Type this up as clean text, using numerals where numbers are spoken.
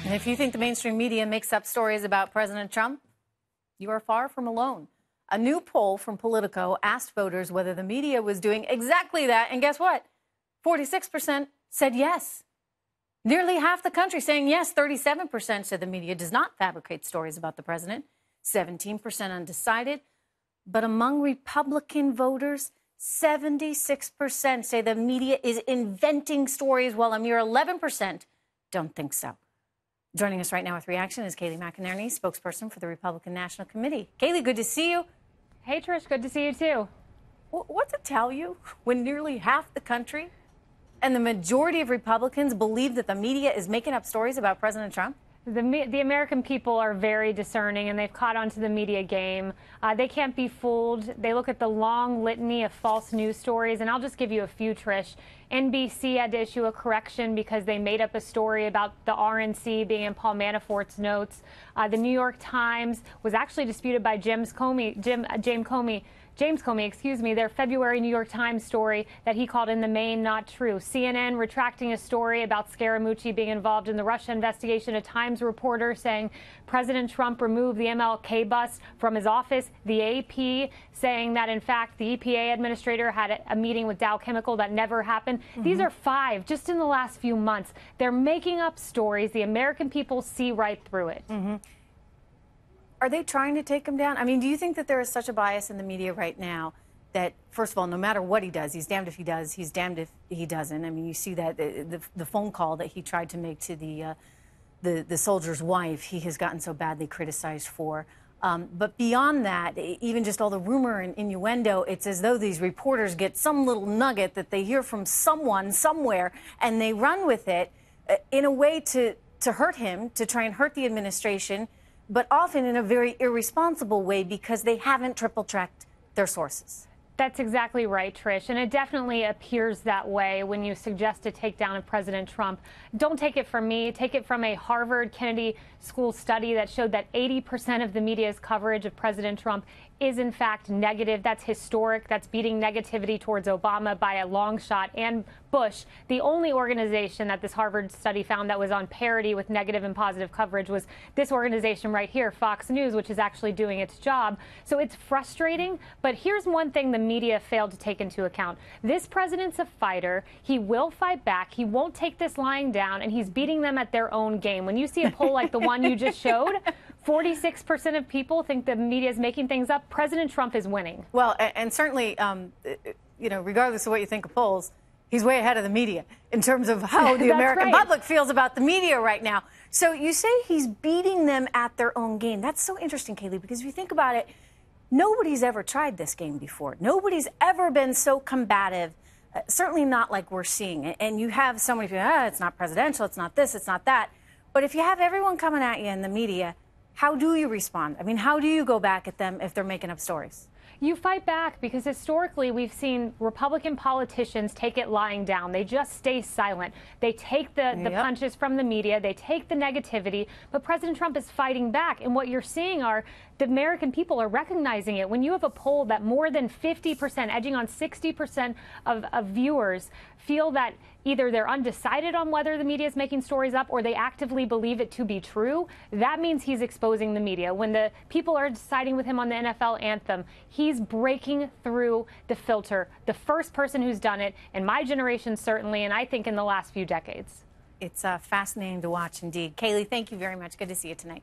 And if you think the mainstream media makes up stories about President Trump, you are far from alone. A new poll from Politico asked voters whether the media was doing exactly that. And guess what? 46% said yes. Nearly half the country saying yes. 37% said the media does not fabricate stories about the president. 17% undecided. But among Republican voters, 76% say the media is inventing stories, while a mere 11% don't think so. Joining us right now with reaction is Kayleigh McEnany, spokesperson for the Republican National Committee. Kayleigh, good to see you. Hey, Trish, good to see you, too. What's it tell you when nearly half the country and the majority of Republicans believe that the media is making up stories about President Trump? The American people are very discerning, and they've caught on to the media game. They can't be fooled. They look at the long litany of false news stories, and I'll just give you a few, Trish. NBC had to issue a correction because they made up a story about the RNC being in Paul Manafort's notes. The New York Times was actually disputed by James Comey, their February New York Times story that he called in the main not true. CNN retracting a story about Scaramucci being involved in the Russia investigation. A Times reporter saying President Trump removed the MLK bus from his office. The AP saying that, in fact, the EPA administrator had a meeting with Dow Chemical that never happened. These are five just in the last few months. They're making up stories. The American people see right through it. Are they trying to take him down? I mean, do you think that there is such a bias in the media right now that, first of all, no matter what he does, he's damned if he does, he's damned if he doesn't? I mean, you see that the phone call that he tried to make to the soldier's wife, he has gotten so badly criticized for. But beyond that, even just all the rumor and innuendo, it's as though these reporters get some little nugget that they hear from someone somewhere, and they run with it in a way to hurt him, to try and hurt the administration, but often in a very irresponsible way because they haven't triple-checked their sources. That's exactly right, Trish, and it definitely appears that way when you suggest a takedown of President Trump. Don't take it from me. Take it from a Harvard Kennedy School study that showed that 80% of the media's coverage of President Trump is, in fact, negative. That's historic. That's beating negativity towards Obama by a long shot and Bush. The only organization that this Harvard study found that was on parity with negative and positive coverage was this organization right here, Fox News, which is actually doing its job. So it's frustrating. But here's one thing the media failed to take into account. This president's a fighter. He will fight back. He won't take this lying down, and he's beating them at their own game. When you see a poll like the one you just showed, 46% of people think the media is making things up. President Trump is winning. Well, and certainly, regardless of what you think of polls, he's way ahead of the media in terms of how the American public feels about the media right now. So you say he's beating them at their own game. That's so interesting, Kayleigh, because if you think about it, nobody's ever tried this game before. Nobody's ever been so combative, certainly not like we're seeing. And you have so many people, it's not presidential, it's not this, it's not that. But if you have everyone coming at you in the media, how do you respond? I mean, how do you go back at them if they're making up stories? You fight back because historically we've seen Republican politicians take it lying down. They just stay silent. They take the punches from the media. They take the negativity. But President Trump is fighting back. And what you're seeing are the American people are recognizing it. When you have a poll that more than 50%, edging on 60% of viewers feel that either they're undecided on whether the media is making stories up or they actively believe it to be true, that means he's exposing the media. When the people are deciding with him on the NFL anthem, he's breaking through the filter. The first person who's done it in my generation, certainly, and I think in the last few decades. It's fascinating to watch indeed. Kayleigh, thank you very much. Good to see you tonight.